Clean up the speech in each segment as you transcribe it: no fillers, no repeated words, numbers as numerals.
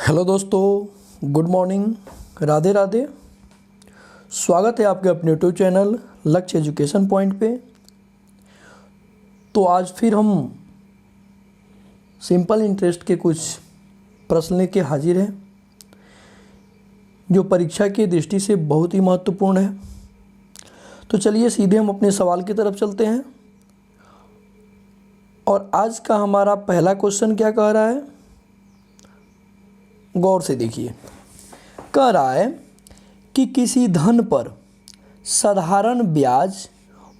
Hello दोस्तों, good morning, Radhe Radhe. स्वागत है आपके अपने यूट्यूब चैनल लक्ष्य एजुकेशन पॉइंट पे। तो आज फिर हम सिंपल इंटरेस्ट के कुछ प्रश्न लेके हाजिर हैं जो परीक्षा की दृष्टि से बहुत ही महत्वपूर्ण है। तो चलिए सीधे हम अपने सवाल की तरफ चलते हैं। और आज का हमारा पहला क्वेश्चन क्या कह रहा है, गौर से देखिए। कह रहा है कि किसी धन पर साधारण ब्याज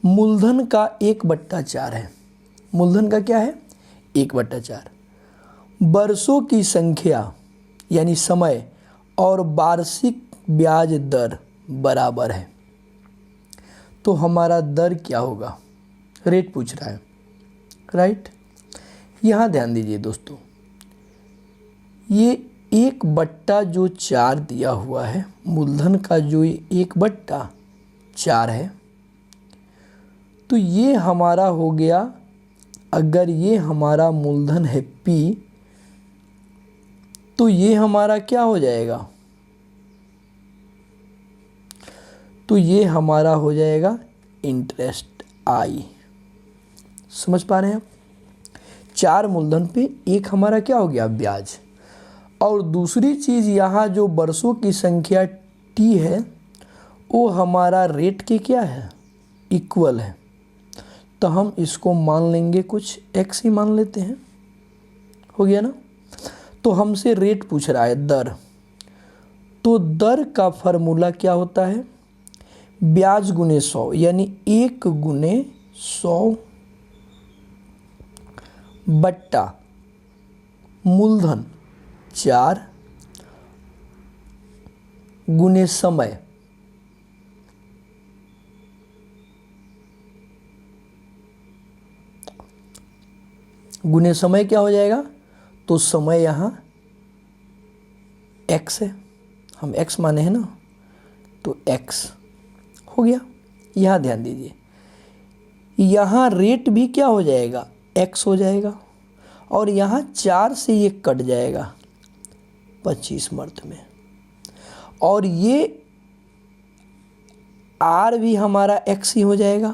मूलधन का 1/4 है। मूलधन का क्या है? 1/4। वर्षों की संख्या यानी समय और वार्षिक ब्याज दर बराबर है। तो हमारा दर क्या होगा? रेट पूछ रहा है, राइट। यहाँ ध्यान दीजिए दोस्तों, ये 1/4 दिया हुआ है, मूलधन का जो 1/4 है, तो ये हमारा हो गया। अगर ये हमारा मूलधन है P, तो ये हमारा क्या हो जाएगा? तो ये हमारा हो जाएगा इंटरेस्ट I। समझ पा रहे हैं आप? 4 मूलधन पे 1 हमारा क्या हो गया? ब्याज। और दूसरी चीज़, यहाँ जो वर्षों की संख्या T है वो हमारा रेट के क्या है? इक्वल है। तो हम इसको मान लेंगे कुछ x ही मान लेते हैं। हो गया ना? तो हमसे रेट पूछ रहा है, दर। तो दर का फॉर्मूला क्या होता है? ब्याज गुने 100, यानी 1 गुने 100 बट्टा मूलधन 4 गुने समय क्या हो जाएगा? तो समय यहाँ x है, हम x माने हैं ना, तो x हो गया। यहाँ ध्यान दीजिए, यहाँ रेट भी क्या हो जाएगा? x हो जाएगा। और यहाँ 4 से ये कट जाएगा 25 मर्द में। और ये R भी हमारा x ही हो जाएगा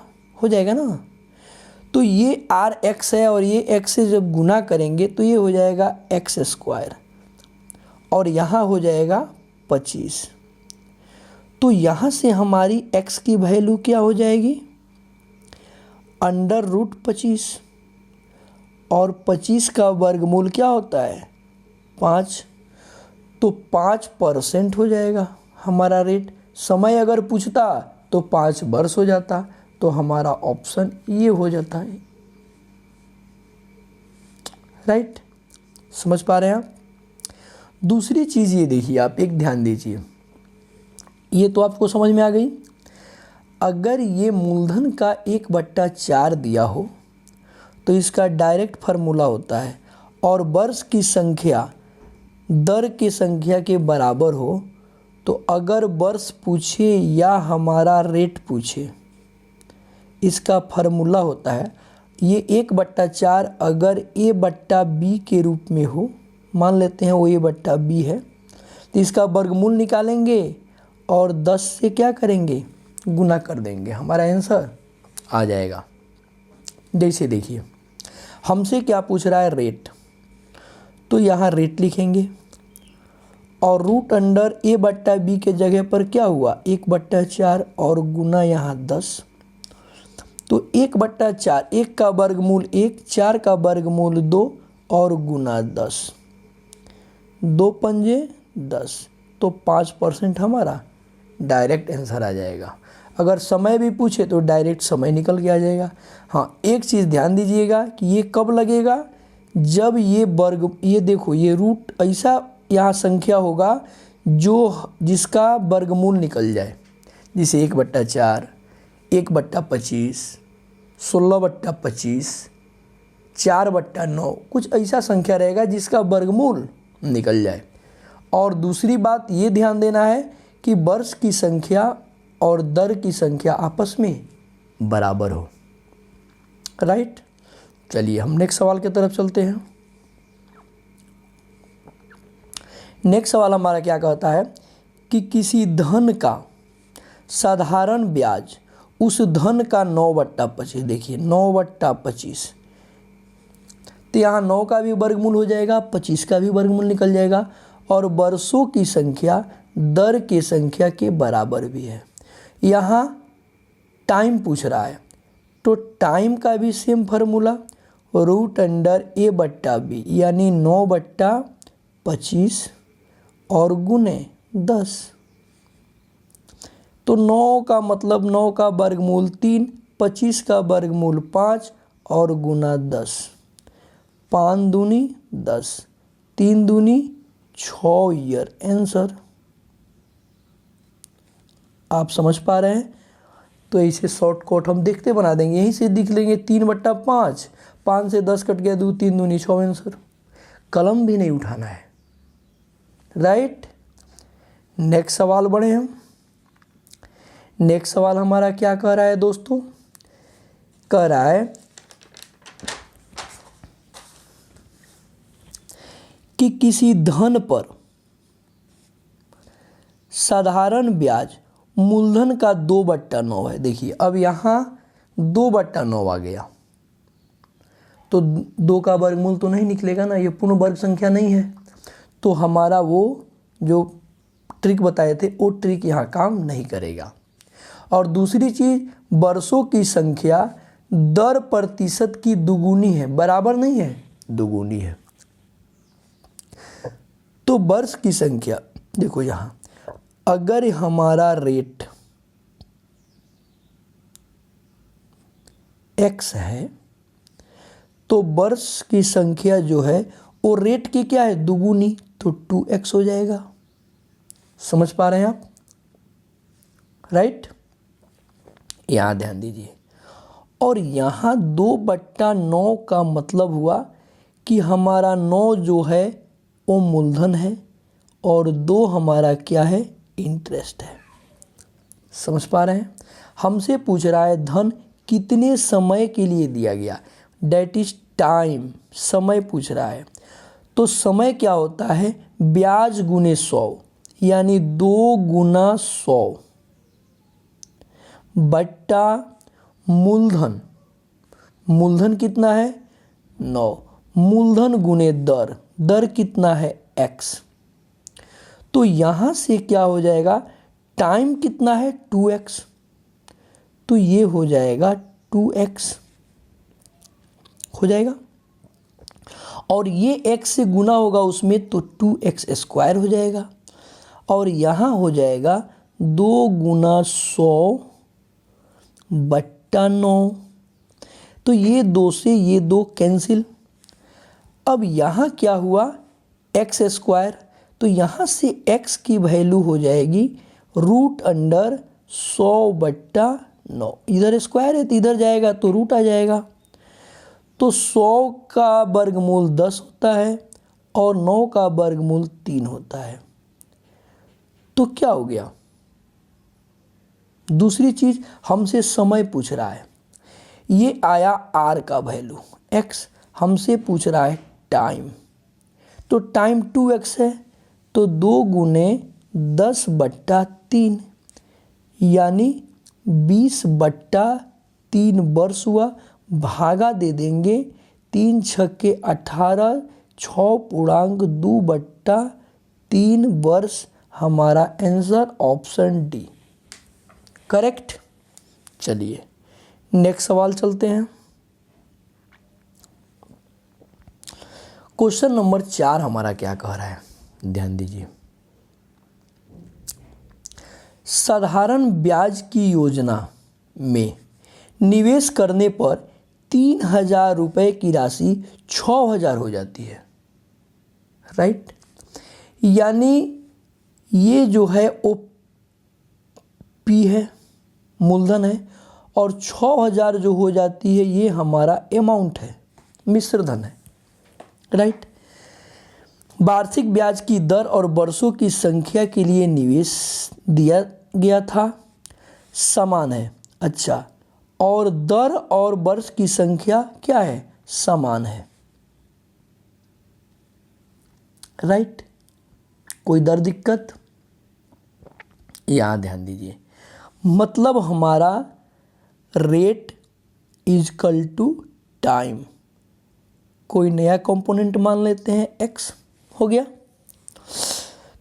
ना। तो ये RX है और ये x से जब गुना करेंगे तो ये हो जाएगा x²। और यहाँ हो जाएगा 25। तो यहाँ से हमारी x की वैल्यू क्या हो जाएगी? √25। और 25 का वर्गमूल क्या होता है? 5। तो 5% हो जाएगा हमारा रेट। समय अगर पूछता तो 5 वर्ष हो जाता। तो हमारा ऑप्शन ये हो जाता है, राइट। समझ पा रहे हैं आप? दूसरी चीज़ ये देखिए, आप एक ध्यान दीजिए, ये तो आपको समझ में आ गई। अगर ये मूलधन का 1/4 दिया हो तो इसका डायरेक्ट फार्मूला होता है, और वर्ष की संख्या दर की संख्या के बराबर हो, तो अगर वर्ष पूछे या हमारा रेट पूछे, इसका फार्मूला होता है ये 1/4 अगर A/B के रूप में हो, मान लेते हैं वो A/B है, तो इसका वर्गमूल निकालेंगे और 10 से क्या करेंगे? गुना कर देंगे, हमारा आंसर आ जाएगा। जैसे देखिए, हमसे क्या पूछ रहा है? रेट। तो यहाँ रेट लिखेंगे और √A/B के जगह पर क्या हुआ? 1/4 और गुना यहाँ 10। तो 1/4, 1 का वर्गमूल 1, 4 का वर्गमूल 2 और गुना 10, 2 पंजे 10। तो 5% हमारा डायरेक्ट आंसर आ जाएगा। अगर समय भी पूछे तो डायरेक्ट समय निकल के आ जाएगा। हाँ, एक चीज़ ध्यान दीजिएगा कि ये कब लगेगा? जब ये देखो, ये रूट ऐसा यहाँ संख्या होगा जिसका वर्गमूल निकल जाए। जैसे 1/4, 1/25, 16/25, 4/9, कुछ ऐसा संख्या रहेगा जिसका वर्गमूल निकल जाए। और दूसरी बात ये ध्यान देना है कि वर्ष की संख्या और दर की संख्या आपस में बराबर हो, राइट। चलिए हम नेक्स्ट सवाल की तरफ चलते हैं। नेक्स्ट सवाल हमारा क्या कहता है कि किसी धन का साधारण ब्याज उस धन का 9/25, देखिए 9/25, तो यहाँ 9 का भी वर्गमूल हो जाएगा, 25 का भी वर्गमूल निकल जाएगा और वर्षों की संख्या दर की संख्या के बराबर भी है। यहाँ टाइम पूछ रहा है तो टाइम का भी सेम फार्मूला √a/b यानी 9/25 और गुने 10। तो 9 का मतलब 9 का वर्गमूल 3, 25 का वर्गमूल 5 और गुना 10। 5 दूनी 10, 3 दूनी 6 ईयर आंसर। आप समझ पा रहे हैं? तो इसे शॉर्टकट हम देखते बना देंगे, यहीं से लिख लेंगे 3/5, 5 से 10 कट गया, 2 3 दूनी 6 आंसर। कलम भी नहीं उठाना है, राइट। नेक्स्ट सवाल बढ़े हम। नेक्स्ट सवाल हमारा क्या कह रहा है दोस्तों? कह रहा है कि किसी धन पर साधारण ब्याज मूलधन का 2/9 है। देखिए अब यहाँ 2/9 आ गया तो 2 का वर्गमूल तो नहीं निकलेगा ना, ये पूर्ण वर्ग संख्या नहीं है। तो हमारा वो जो ट्रिक बताए थे वो ट्रिक यहाँ काम नहीं करेगा। और दूसरी चीज, वर्षों की संख्या दर प्रतिशत की दुगुनी है, बराबर नहीं है, दुगुनी है। तो वर्ष की संख्या देखो यहाँ, अगर हमारा रेट x है तो वर्ष की संख्या जो है वो रेट की क्या है, दुगुनी, तो 2x हो जाएगा। समझ पा रहे हैं आप? राइट, यहां ध्यान दीजिए। और यहाँ 2/9 का मतलब हुआ कि हमारा 9 जो है वो मूलधन है और 2 हमारा क्या है, इंटरेस्ट है। समझ पा रहे हैं? हमसे पूछ रहा है धन कितने समय के लिए दिया गया, डेट इज टाइम, समय पूछ रहा है। तो समय क्या होता है, ब्याज गुने 100 यानी 2 गुना 100 बट्टा मूलधन, मूलधन कितना है 9, मूलधन गुने दर, दर कितना है x। तो यहां से क्या हो जाएगा, टाइम कितना है 2x, तो ये हो जाएगा 2x हो जाएगा। और ये x से गुना होगा उसमें तो 2x² हो जाएगा। और यहाँ हो जाएगा 2 गुना 100 बट्टा 9, तो ये 2 से ये 2 कैंसिल। अब यहाँ क्या हुआ, x², तो यहाँ से x की वैल्यू हो जाएगी √100/9। इधर स्क्वायर है तो इधर जाएगा तो रूट आ जाएगा। तो 100 का वर्गमूल 10 होता है और 9 का वर्गमूल 3 होता है। तो क्या हो गया, दूसरी चीज हमसे समय पूछ रहा है, ये आया r का वैल्यू x, हमसे पूछ रहा है टाइम, तो टाइम 2x है तो 2 गुने 10/3 यानी 20/3 वर्ष हुआ। भागा दे देंगे 3 छक्के 18, 6.2/3 वर्ष, हमारा आंसर ऑप्शन डी करेक्ट। चलिए नेक्स्ट सवाल चलते हैं। क्वेश्चन नंबर 4 हमारा क्या कह रहा है, ध्यान दीजिए। साधारण ब्याज की योजना में निवेश करने पर 3,000 रुपये की राशि 6,000 हो जाती है, राइट। यानी ये जो है वो पी है, मूलधन है, और 6,000 जो हो जाती है ये हमारा अमाउंट है, मिश्र धन है, राइट। वार्षिक ब्याज की दर और वर्षों की संख्या के लिए निवेश दिया गया था, समान है। अच्छा, और दर और वर्ष की संख्या क्या है, समान है, राइट। कोई दर दिक्कत? यहाँ ध्यान दीजिए, मतलब हमारा रेट इजकल टू टाइम, कोई नया कंपोनेंट मान लेते हैं x हो गया।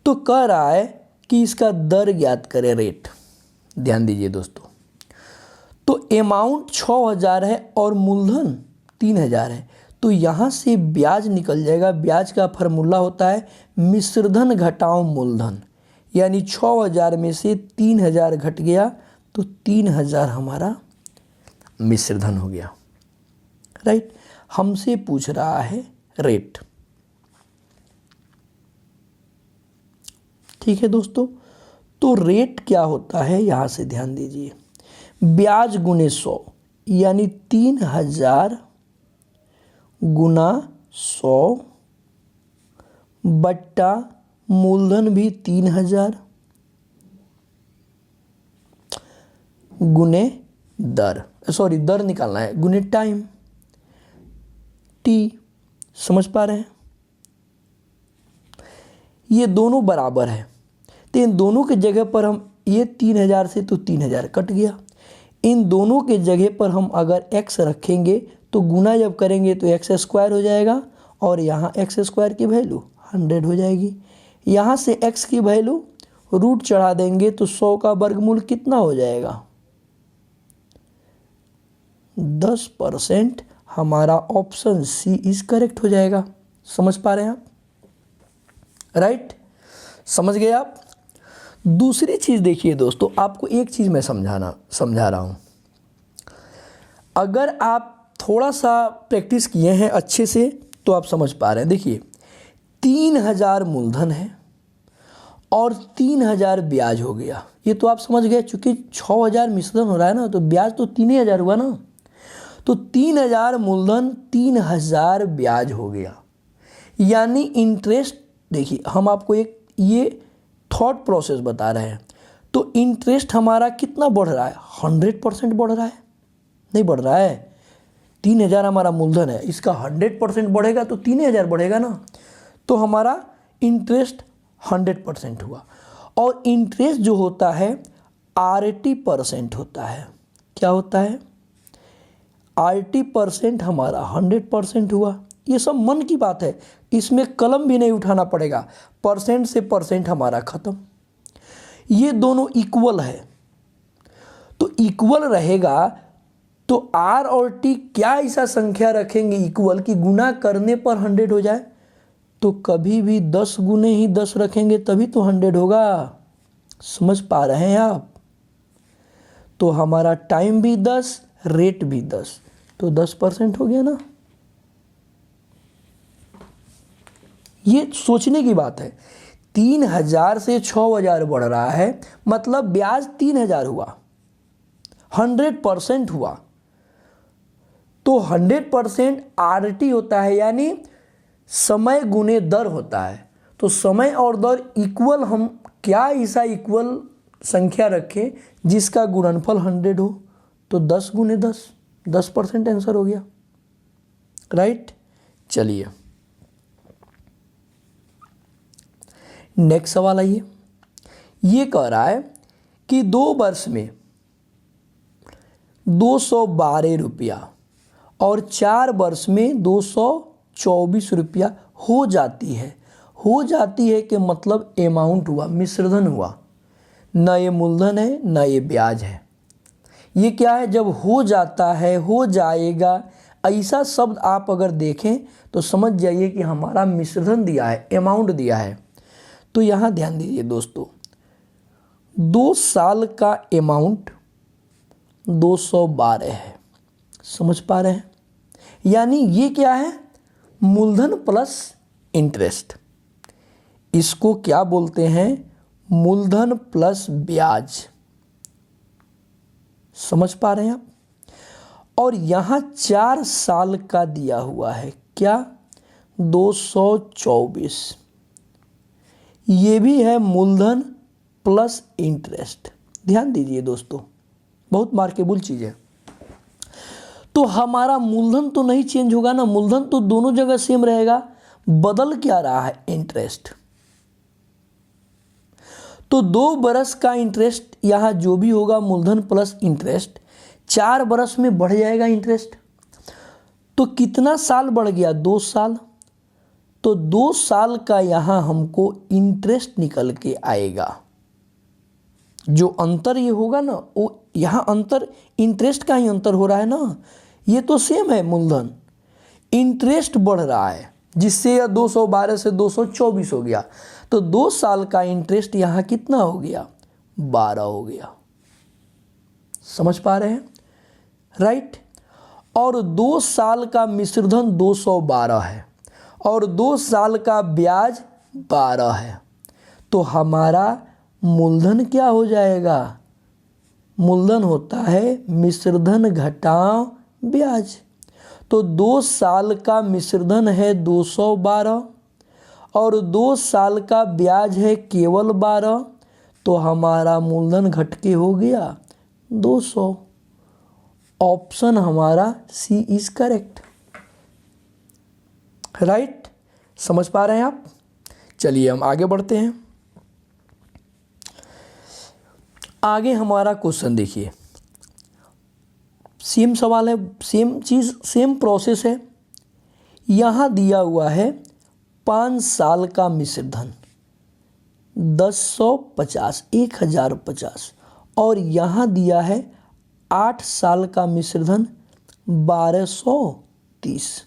तो कह रहा है कि इसका दर ज्ञात करें, रेट। ध्यान दीजिए दोस्तों, तो अमाउंट 6000 है और मूलधन 3000 है, तो यहाँ से ब्याज निकल जाएगा। ब्याज का फार्मूला होता है मिश्रधन घटाओ मूलधन, यानी 6000 में से 3000 घट गया तो 3000 हमारा मिश्रधन हो गया। राइट, हमसे पूछ रहा है रेट। ठीक है दोस्तों, तो रेट क्या होता है, यहां से ध्यान दीजिए, ब्याज गुने 100, यानी 3000 गुना 100 बट्टा मूलधन भी 3000 गुने दर, सॉरी दर निकालना है, गुने टाइम टी। समझ पा रहे हैं? ये दोनों बराबर है, तो इन दोनों के जगह पर हम, ये 3000 से तो 3000 कट गया, इन दोनों के जगह पर हम अगर x रखेंगे तो गुना जब करेंगे तो x स्क्वायर हो जाएगा, और यहाँ x स्क्वायर की वैल्यू 100 हो जाएगी। यहाँ से x की वैल्यू रूट चढ़ा देंगे तो 100 का वर्गमूल कितना हो जाएगा? 10%। हमारा ऑप्शन सी इज करेक्ट हो जाएगा। समझ पा रहे हैं आप? राइट, समझ गए आप? दूसरी चीज़ देखिए दोस्तों, आपको एक चीज़ मैं समझा रहा हूँ। अगर आप थोड़ा सा प्रैक्टिस किए हैं अच्छे से तो आप समझ पा रहे हैं। देखिए 3000 मूलधन है और 3000 ब्याज हो गया, ये तो आप समझ गए। चूँकि 6000 मिश्रण हो रहा है ना, तो ब्याज तो 3000 हुआ ना, तो 3000 मूलधन 3000 ब्याज हो गया, यानी इंटरेस्ट। देखिए हम आपको एक ये थॉट प्रोसेस बता रहे हैं, तो इंटरेस्ट हमारा कितना बढ़ रहा है? 100% बढ़ रहा है, नहीं बढ़ रहा है? 3000 हमारा मूलधन है, इसका 100% बढ़ेगा तो 3000 बढ़ेगा ना, तो हमारा इंटरेस्ट 100% हुआ। और इंटरेस्ट जो होता है 80% होता है। क्या होता है? 80% हमारा 100% हुआ। ये सब मन की बात है, इसमें कलम भी नहीं उठाना पड़ेगा, परसेंट से परसेंट हमारा खत्म। ये दोनों इक्वल है, तो इक्वल रहेगा तो आर और टी क्या ऐसा संख्या रखेंगे इक्वल कि गुना करने पर 100 हो जाए? तो कभी भी 10 गुने ही 10 रखेंगे तभी तो 100 होगा। समझ पा रहे हैं आप? तो हमारा टाइम भी 10, रेट भी 10, तो 10% हो गया ना। ये सोचने की बात है। 3000 से 6000 बढ़ रहा है, मतलब ब्याज 3000 हुआ, 100% हुआ, तो 100% आरटी होता है, यानी समय गुने दर होता है। तो समय और दर इक्वल, हम क्या ऐसा इक्वल संख्या रखें जिसका गुणनफल 100 हो? तो 10 गुने 10, 10% आंसर हो गया। राइट, चलिए नेक्स्ट सवाल आइए। ये कह रहा है कि 2 वर्ष में 212 रुपया और 4 वर्ष में 224 रुपया हो जाती है। हो जाती है कि मतलब अमाउंट हुआ, मिश्रधन हुआ, न ये मूलधन है न ये ब्याज है। ये क्या है? जब हो जाता है, हो जाएगा, ऐसा शब्द आप अगर देखें तो समझ जाइए कि हमारा मिश्रधन दिया है, अमाउंट दिया है। तो यहाँ ध्यान दीजिए दोस्तों, 2 साल का अमाउंट 212 है। समझ पा रहे हैं? यानी ये क्या है? मूलधन प्लस इंटरेस्ट। इसको क्या बोलते हैं? मूलधन प्लस ब्याज। समझ पा रहे हैं आप? और यहाँ 4 साल का दिया हुआ है, क्या? 224। ये भी है मूलधन प्लस इंटरेस्ट। ध्यान दीजिए दोस्तों, बहुत मार्केबल चीज़ है। तो हमारा मूलधन तो नहीं चेंज होगा ना, मूलधन तो दोनों जगह सेम रहेगा। बदल क्या रहा है? इंटरेस्ट। तो 2 बरस का इंटरेस्ट यहाँ जो भी होगा मूलधन प्लस इंटरेस्ट 4 बरस में बढ़ जाएगा इंटरेस्ट। तो कितना साल बढ़ गया? 2 साल। तो 2 साल का यहाँ हमको इंटरेस्ट निकल के आएगा। जो अंतर ये होगा ना, वो यहाँ अंतर इंटरेस्ट का ही अंतर हो रहा है ना, ये तो सेम है मूलधन, इंटरेस्ट बढ़ रहा है जिससे यह 212 से 224 हो गया। तो 2 साल का इंटरेस्ट यहाँ कितना हो गया? 12 हो गया। समझ पा रहे हैं? राइट। और 2 साल का मिश्रधन 212 है और 2 साल का ब्याज 12 है। तो हमारा मूलधन क्या हो जाएगा? मूलधन होता है मिश्रधन घटाव ब्याज। तो 2 साल का मिश्रधन है 212 और 2 साल का ब्याज है केवल 12। तो हमारा मूलधन घट के हो गया 200। ऑप्शन हमारा सी इज करेक्ट। राइट। समझ पा रहे हैं आप? चलिए हम आगे बढ़ते हैं। आगे हमारा क्वेश्चन देखिए, सेम सवाल है, सेम चीज़, सेम प्रोसेस है। यहाँ दिया हुआ है 5 साल का मिश्रधन 1050 और यहाँ दिया है 8 साल का मिश्रधन 1230।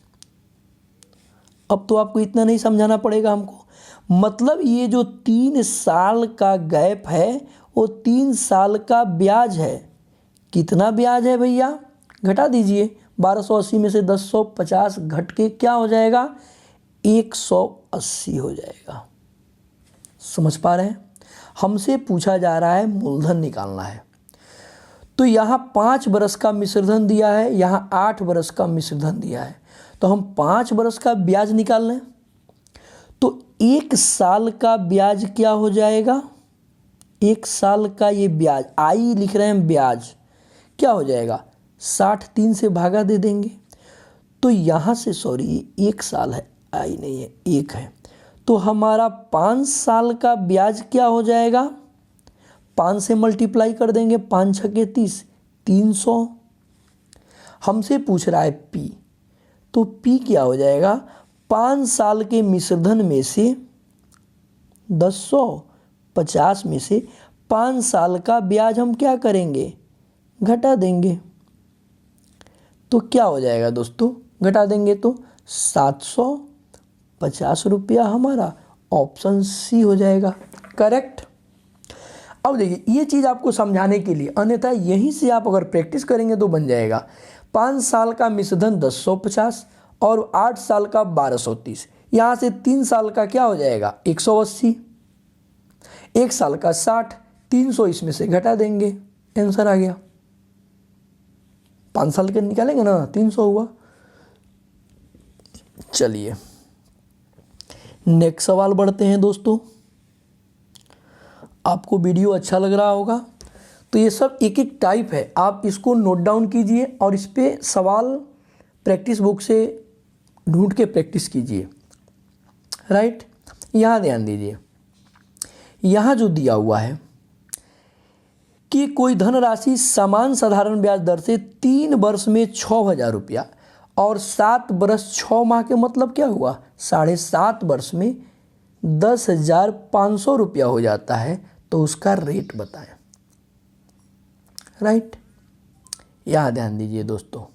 अब तो आपको इतना नहीं समझाना पड़ेगा हमको, मतलब ये जो 3 साल का गैप है वो 3 साल का ब्याज है। कितना ब्याज है भैया? घटा दीजिए, 1280 में से 1050 घट के क्या हो जाएगा? 180 हो जाएगा। समझ पा रहे हैं? हमसे पूछा जा रहा है मूलधन निकालना है। तो यहाँ 5 बरस का मिश्रधन दिया है, यहाँ 8 बरस का मिश्रधन दिया है। तो हम 5 बरस का ब्याज निकाल लें तो 1 साल का ब्याज क्या हो जाएगा? 1 साल का ये ब्याज, आई लिख रहे हैं ब्याज, क्या हो जाएगा? 60 3 से भागा दे देंगे। तो यहाँ से, सॉरी 1 साल है, आई नहीं है, 1 है। तो हमारा 5 साल का ब्याज क्या हो जाएगा? 5 से मल्टीप्लाई कर देंगे, 5 छके 30, 300। हमसे पूछ रहा है पी, तो पी क्या हो जाएगा? 5 साल के मिश्रधन में से 1050 में से 5 साल का ब्याज हम क्या करेंगे? घटा देंगे। तो क्या हो जाएगा दोस्तों? घटा देंगे तो 750 रुपया हमारा ऑप्शन सी हो जाएगा करेक्ट। अब देखिए ये चीज़ आपको समझाने के लिए, अन्यथा यहीं से आप अगर प्रैक्टिस करेंगे तो बन जाएगा। 5 साल का मिश्रधन 1050 और 8 साल का 1230, यहाँ से 3 साल का क्या हो जाएगा? 180, 1 साल का 60, 300 इसमें से घटा देंगे, आंसर आ गया। 5 साल के निकालेंगे ना, 300 हुआ। चलिए नेक्स्ट सवाल बढ़ते हैं दोस्तों। आपको वीडियो अच्छा लग रहा होगा तो ये सब एक एक टाइप है, आप इसको नोट डाउन कीजिए और इस पे सवाल प्रैक्टिस बुक से ढूंढ के प्रैक्टिस कीजिए। राइट। यहाँ ध्यान दीजिए, यहाँ जो दिया हुआ है कि कोई धनराशि समान साधारण ब्याज दर से 3 वर्ष में 6000 रुपया और 7 वर्ष 6 माह के मतलब क्या हुआ? 7.5 वर्ष में 10,500 रुपया हो जाता है, तो उसका रेट बताएं। राइट। यहाँ ध्यान दीजिए दोस्तों,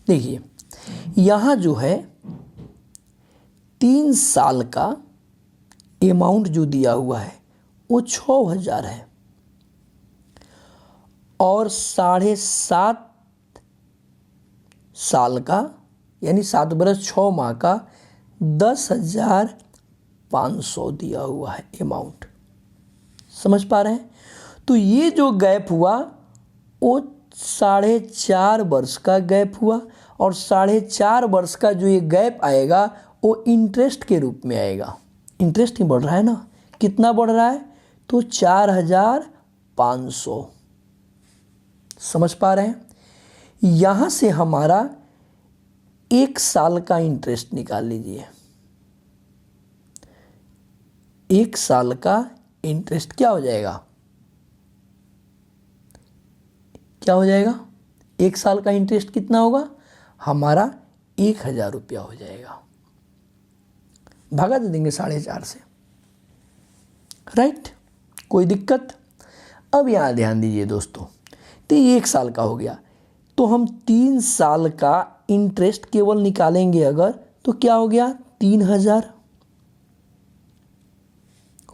देखिए यहाँ जो है 3 साल का अमाउंट जो दिया हुआ है वो 6000 है और 7.5 साल का यानी 7 बरस 6 माह का 10,500 दिया हुआ है अमाउंट। समझ पा रहे हैं? तो ये जो गैप हुआ वो 4.5 वर्ष का गैप हुआ और 4.5 वर्ष का जो ये गैप आएगा वो इंटरेस्ट के रूप में आएगा। इंटरेस्ट ही बढ़ रहा है ना, कितना बढ़ रहा है? तो 4,500। समझ पा रहे हैं? यहाँ से हमारा 1 साल का इंटरेस्ट निकाल लीजिए। 1 साल का इंटरेस्ट क्या हो जाएगा? क्या हो जाएगा? 1 साल का इंटरेस्ट कितना होगा? हमारा 1000 रुपया हो जाएगा। भागा दे देंगे 4.5 से, राइट? कोई दिक्कत? अब यहाँ ध्यान दीजिए दोस्तों, तो ये 1 साल का हो गया, तो हम 3 साल का इंटरेस्ट केवल निकालेंगे अगर, तो क्या हो गया? 3000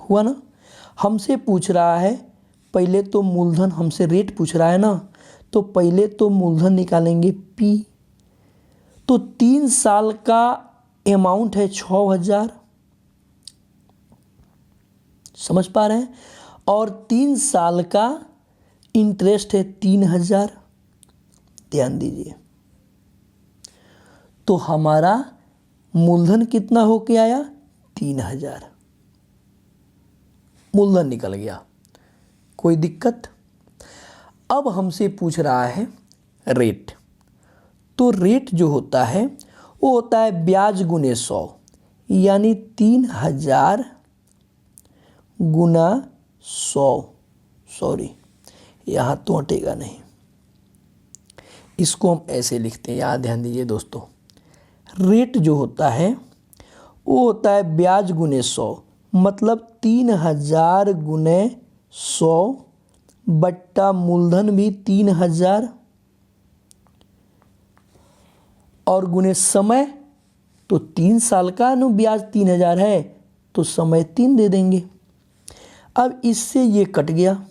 हुआ ना। हमसे पूछ रहा है पहले तो मूलधन, हमसे रेट पूछ रहा है ना, तो पहले तो मूलधन निकालेंगे P। तो 3 साल का अमाउंट है 6000, समझ पा रहे हैं? और 3 साल का इंटरेस्ट है 3000। ध्यान दीजिए, तो हमारा मूलधन कितना होके आया? 3000 मूलधन निकल गया। कोई दिक्कत? अब हमसे पूछ रहा है रेट, तो रेट जो होता है वो होता है ब्याज गुने 100, यानी 3000 गुना 100। सॉरी, यहाँ तो हटेगा नहीं, इसको हम ऐसे लिखते हैं। यहाँ ध्यान दीजिए दोस्तों, रेट जो होता है वो होता है ब्याज गुने 100, मतलब 3000 गुने 100 बट्टा मूलधन भी 3000 और गुने समय, तो 3 साल का नु ब्याज 3000 है, तो समय 3 दे देंगे। अब इससे ये कट गया,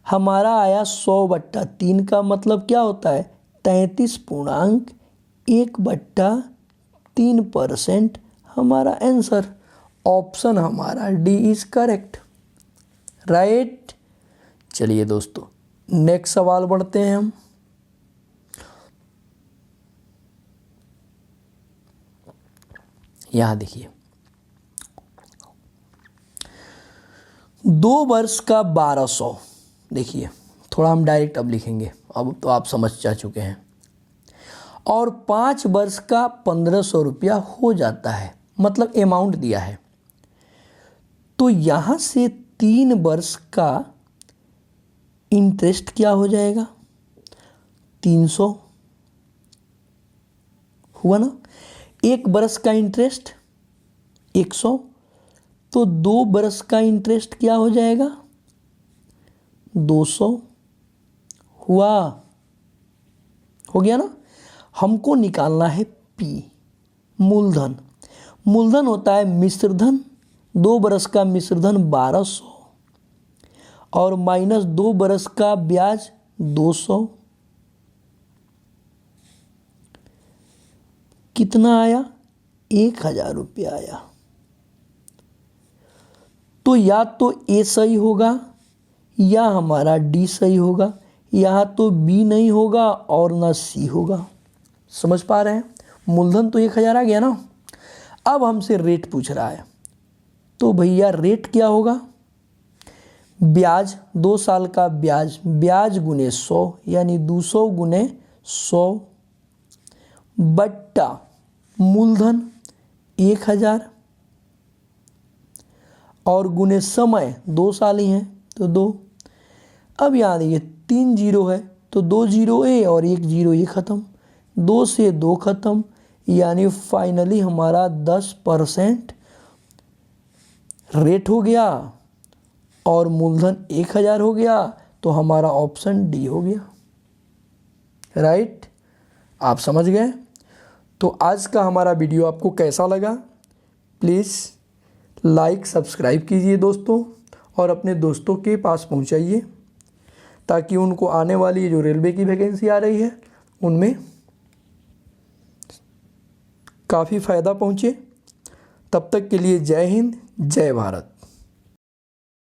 हमारा आया 100/3 का मतलब क्या होता है? 33.1/3%। हमारा आंसर ऑप्शन हमारा डी इज करेक्ट, राइट? चलिए दोस्तों, नेक्स्ट सवाल बढ़ते हैं हम। यहां देखिए, 2 वर्ष का 1200, देखिए थोड़ा हम डायरेक्ट अब लिखेंगे, अब तो आप समझ जा चुके हैं। और 5 वर्ष का 1500 रुपया हो जाता है, मतलब अमाउंट दिया है। तो यहाँ से 3 वर्ष का इंटरेस्ट क्या हो जाएगा? 300 हुआ ना। 1 वर्ष का इंटरेस्ट 100, तो 2 वर्ष का इंटरेस्ट क्या हो जाएगा? 200 हुआ, हो गया ना। हमको निकालना है P, मूलधन। मूलधन होता है मिश्रधन, 2 वर्ष का मिश्रधन 1200 और माइनस 2 वर्ष का ब्याज 200, कितना आया? 1000 रुपया आया। तो या तो ए सही होगा या हमारा डी सही होगा, यहाँ तो बी नहीं होगा और ना सी होगा। समझ पा रहे हैं? मूलधन तो 1000 आ गया ना। अब हमसे रेट पूछ रहा है, तो भैया रेट क्या होगा? ब्याज, 2 साल का ब्याज, ब्याज गुने 100 यानी 200 गुने 100 बट्टा मूलधन 1000 और गुने समय, 2 साल ही हैं तो 2। अब यहाँ देखिए 3 जीरो है, तो 2 जीरो ए और 1 जीरो ये ख़त्म, 2 से 2 ख़त्म, यानी फाइनली हमारा 10% रेट हो गया और मूलधन 1000 हो गया। तो हमारा ऑप्शन डी हो गया, राइट? आप समझ गए? तो आज का हमारा वीडियो आपको कैसा लगा? प्लीज़ लाइक सब्सक्राइब कीजिए दोस्तों, और अपने दोस्तों के पास पहुंचाइए ताकि उनको आने वाली जो रेलवे की वैकेंसी आ रही है उनमें काफ़ी फ़ायदा पहुंचे। तब तक के लिए जय हिंद, जय भारत।